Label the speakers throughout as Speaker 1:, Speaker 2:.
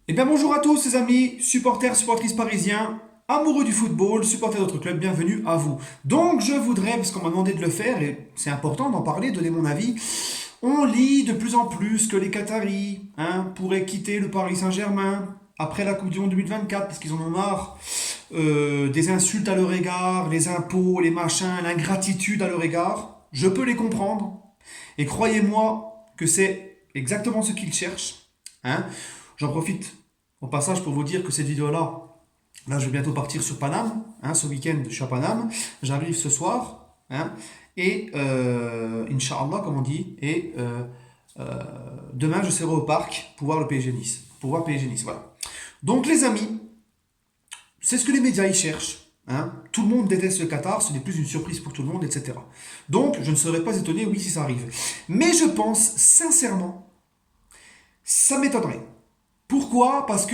Speaker 1: Eh bien bonjour à tous les amis, supporters, supportrices parisiens, amoureux du football, supporters de notre club, bienvenue à vous. Donc je voudrais, parce qu'on m'a demandé de le faire, et c'est important d'en parler, donner mon avis, on lit de plus en plus que les Qataris pourraient quitter le Paris Saint-Germain après la Coupe du Monde 2024, parce qu'ils en ont marre des insultes à leur égard, les impôts, les machins, l'ingratitude à leur égard. Je peux les comprendre, et croyez-moi que c'est exactement ce qu'ils cherchent. Hein. J'en profite au passage pour vous dire que cette vidéo-là, là je vais bientôt partir sur Paname, ce week-end je suis à Paname, j'arrive ce soir, et Inch'Allah comme on dit, et demain je serai au parc pour voir le PSG Nice, voilà. Donc les amis, c'est ce que les médias y cherchent. Tout le monde déteste le Qatar, ce n'est plus une surprise pour tout le monde, etc. Donc je ne serais pas étonné, oui, si ça arrive. Mais je pense sincèrement, ça m'étonnerait. Pourquoi? Parce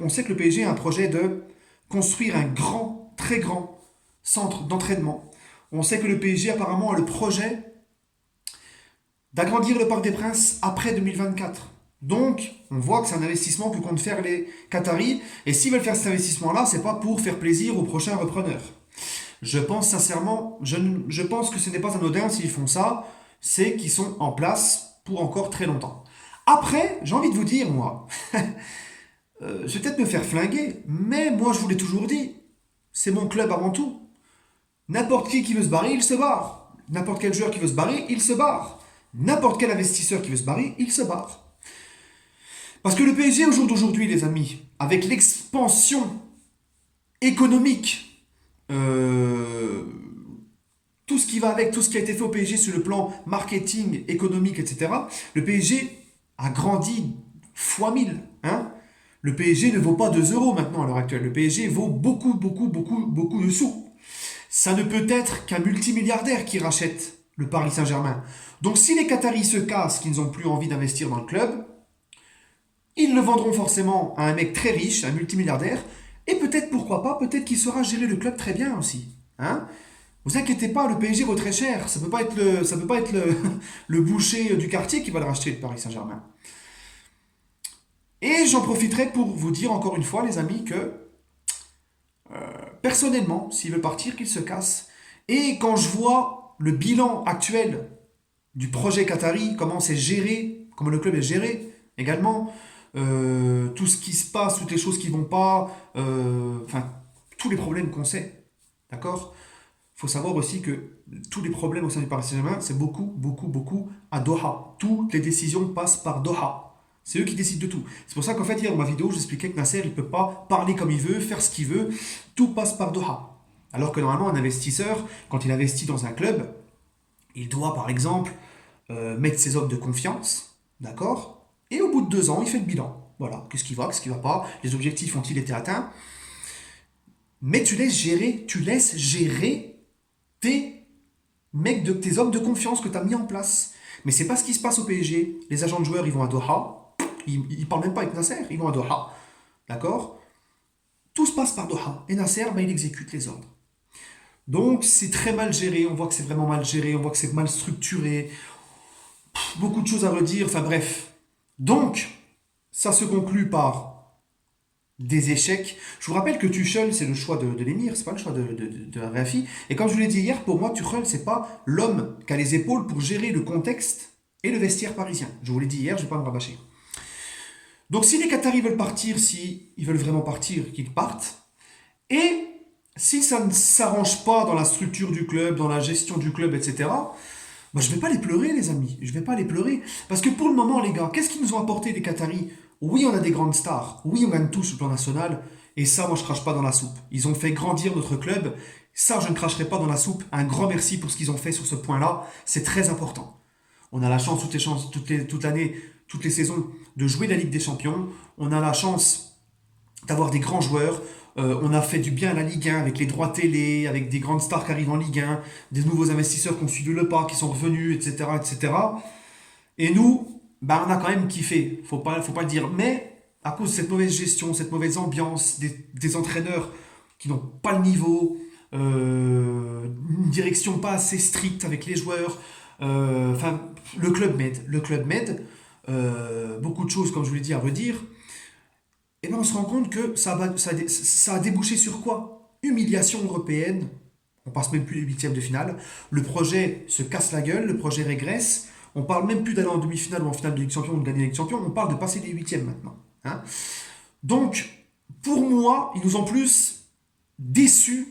Speaker 1: on sait que le PSG a un projet de construire un grand, très grand centre d'entraînement. On sait que le PSG apparemment a le projet d'agrandir le Parc des Princes après 2024. Donc, on voit que c'est un investissement que comptent faire les Qataris. Et s'ils veulent faire cet investissement-là, c'est pas pour faire plaisir aux prochains repreneurs. Je pense sincèrement, je pense que ce n'est pas anodin s'ils font ça, c'est qu'ils sont en place pour encore très longtemps. Après, j'ai envie de vous dire, moi, je vais peut-être me faire flinguer, mais moi je vous l'ai toujours dit, c'est mon club avant tout. N'importe qui veut se barrer, il se barre. N'importe quel joueur qui veut se barrer, il se barre. N'importe quel investisseur qui veut se barrer, il se barre. Parce que le PSG au jour d'aujourd'hui, les amis, avec l'expansion économique, euh, tout ce qui va avec, tout ce qui a été fait au PSG sur le plan marketing, économique, etc., le PSG a grandi fois 1000. Le PSG ne vaut pas 2 euros maintenant à l'heure actuelle. Le PSG vaut beaucoup, beaucoup, beaucoup, beaucoup de sous. Ça ne peut être qu'un multimilliardaire qui rachète le Paris Saint-Germain. Donc si les Qataris se cassent, qu'ils n'ont plus envie d'investir dans le club, ils le vendront forcément à un mec très riche, un multimilliardaire, et peut-être, pourquoi pas, peut-être qu'il saura gérer le club très bien aussi. Vous inquiétez pas, le PSG vaut très cher. Ça peut pas être le boucher du quartier qui va le racheter, le Paris Saint-Germain. Et j'en profiterai pour vous dire encore une fois, les amis, que personnellement, s'il veut partir, qu'il se casse. Et quand je vois le bilan actuel du projet Qatari, comment c'est géré, comment le club est géré, également, tout ce qui se passe, toutes les choses qui vont pas, enfin, tous les problèmes qu'on sait, d'accord. Il faut savoir aussi que tous les problèmes au sein du Paris Saint-Germain, c'est beaucoup, beaucoup, beaucoup à Doha. Toutes les décisions passent par Doha. C'est eux qui décident de tout. C'est pour ça qu'en fait, hier dans ma vidéo, j'expliquais que Nasser, il ne peut pas parler comme il veut, faire ce qu'il veut. Tout passe par Doha. Alors que normalement, un investisseur, quand il investit dans un club, il doit par exemple mettre ses hommes de confiance, d'accord. Et au bout de 2 ans, il fait le bilan. Voilà, qu'est-ce qui va pas, les objectifs ont-ils été atteints. Mais tu laisses gérer tes mecs, tes hommes de confiance que tu as mis en place. Mais c'est pas ce qui se passe au PSG. Les agents de joueurs, ils vont à Doha. Ils parlent même pas avec Nasser, ils vont à Doha. D'accord. Tout se passe par Doha. Et Nasser, ben, il exécute les ordres. Donc c'est très mal géré, on voit que c'est vraiment mal géré, on voit que c'est mal structuré, beaucoup de choses à redire, enfin bref. Donc, ça se conclut par des échecs. Je vous rappelle que Tuchel, c'est le choix de l'émir, c'est pas le choix de la Rafi. Et comme je vous l'ai dit hier, pour moi, Tuchel, c'est pas l'homme qui a les épaules pour gérer le contexte et le vestiaire parisien. Je vous l'ai dit hier, je vais pas me rabâcher. Donc si les Qataris veulent partir, si ils veulent vraiment partir, qu'ils partent. Et si ça ne s'arrange pas dans la structure du club, dans la gestion du club, etc., bah, je ne vais pas les pleurer, les amis. Je ne vais pas les pleurer. Parce que pour le moment, les gars, qu'est-ce qu'ils nous ont apporté les Qataris? Oui, on a des grandes stars. Oui, on gagne tout sur le plan national. Et ça, moi, je crache pas dans la soupe. Ils ont fait grandir notre club. Ça, je ne cracherai pas dans la soupe. Un grand merci pour ce qu'ils ont fait sur ce point-là. C'est très important. On a la chance toute l'année, toutes les saisons, de jouer la Ligue des Champions. On a la chance d'avoir des grands joueurs. On a fait du bien à la Ligue 1 avec les droits télé, avec des grandes stars qui arrivent en Ligue 1, des nouveaux investisseurs qui ont suivi le pas, qui sont revenus, etc. etc. Et nous, bah, on a quand même kiffé, faut pas le dire. Mais à cause de cette mauvaise gestion, cette mauvaise ambiance, des entraîneurs qui n'ont pas le niveau, une direction pas assez stricte avec les joueurs, enfin, le club m'aide. Beaucoup de choses, comme je vous l'ai dit, à redire. et bien on se rend compte que ça a débouché sur quoi? Humiliation européenne, on passe même plus les huitièmes de finale, le projet se casse la gueule, le projet régresse, on parle même plus d'aller en demi-finale ou en finale de Ligue des Champions ou de gagner la Ligue des Champions, on parle de passer les huitièmes maintenant. Hein. Donc, pour moi, ils nous ont plus déçus,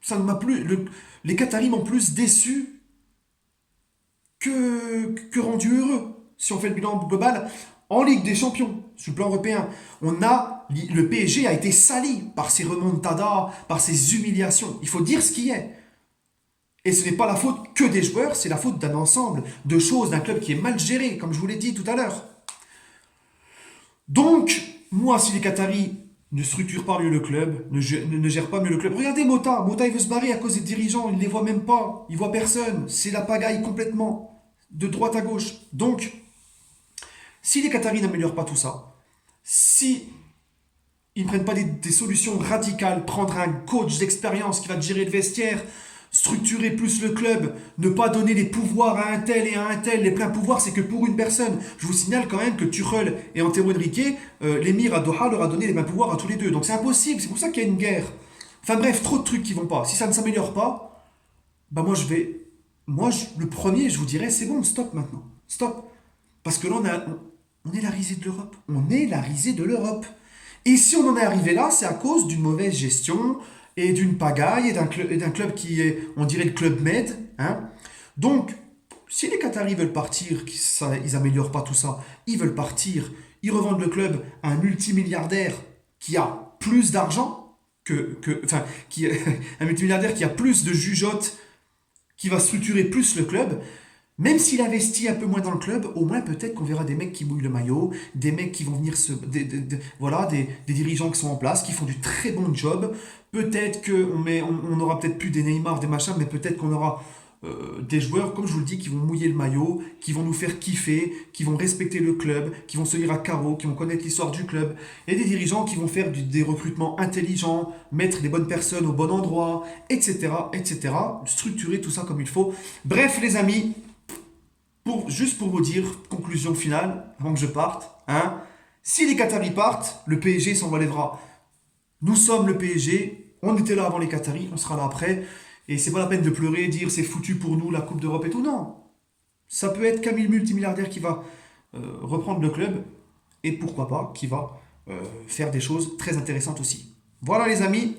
Speaker 1: ça ne m'a plus, les Qataris m'ont plus déçu que rendu heureux. Si on fait le bilan global, en Ligue des Champions, sur le plan européen, le PSG a été sali par ses remontadas, par ses humiliations. Il faut dire ce qui est. Et ce n'est pas la faute que des joueurs, c'est la faute d'un ensemble de choses, d'un club qui est mal géré, comme je vous l'ai dit tout à l'heure. Donc, moi, si les Qataris ne structurent pas mieux le club, ne gèrent pas mieux le club. Regardez Mota. Mota, il veut se barrer à cause des dirigeants. Il ne les voit même pas. Il voit personne. C'est la pagaille complètement. De droite à gauche. Donc, si les Qataris n'améliorent pas tout ça, si ils ne prennent pas des solutions radicales, prendre un coach d'expérience qui va gérer le vestiaire, structurer plus le club, ne pas donner les pouvoirs à un tel et à un tel, les pleins pouvoirs, c'est que pour une personne. Je vous signale quand même que Tuchel et Antero Henrique, l'émir à Doha leur a donné les pleins pouvoirs à tous les deux. Donc c'est impossible, c'est pour ça qu'il y a une guerre. Enfin bref, trop de trucs qui vont pas. Si ça ne s'améliore pas, bah moi je vais. Le premier, je vous dirais, c'est bon, stop maintenant. Stop. Parce que là, on est la risée de l'Europe. On est la risée de l'Europe. Et si on en est arrivé là, c'est à cause d'une mauvaise gestion et d'une pagaille et d'un club qui est, on dirait le club Med. Hein. Donc, si les Qataris veulent partir, ils améliorent pas tout ça, ils veulent partir, ils revendent le club à un multimilliardaire qui a plus d'argent enfin, un multimilliardaire qui a plus de jugeote, qui va structurer plus le club, même s'il investit un peu moins dans le club, au moins peut-être qu'on verra des mecs qui mouillent le maillot, des mecs qui vont venir voilà, des dirigeants qui sont en place, qui font du très bon job. Peut-être qu'on aura peut-être plus des Neymar, des machins, mais peut-être qu'on aura des joueurs, comme je vous le dis, qui vont mouiller le maillot, qui vont nous faire kiffer, qui vont respecter le club, qui vont se lire à carreau, qui vont connaître l'histoire du club, et des dirigeants qui vont faire des recrutements intelligents, mettre les bonnes personnes au bon endroit, etc., etc., structurer tout ça comme il faut. Bref, les amis, juste pour vous dire, conclusion finale, avant que je parte, hein, si les Qataris partent, le PSG s'en relèvera. Nous sommes le PSG, on était là avant les Qataris, on sera là après, et c'est pas la peine de pleurer, dire c'est foutu pour nous la Coupe d'Europe et tout, non. Ça peut être Camille multimilliardaire qui va reprendre le club, et pourquoi pas, qui va faire des choses très intéressantes aussi. Voilà les amis,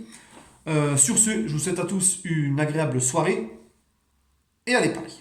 Speaker 1: sur ce, je vous souhaite à tous une agréable soirée, et allez Paris.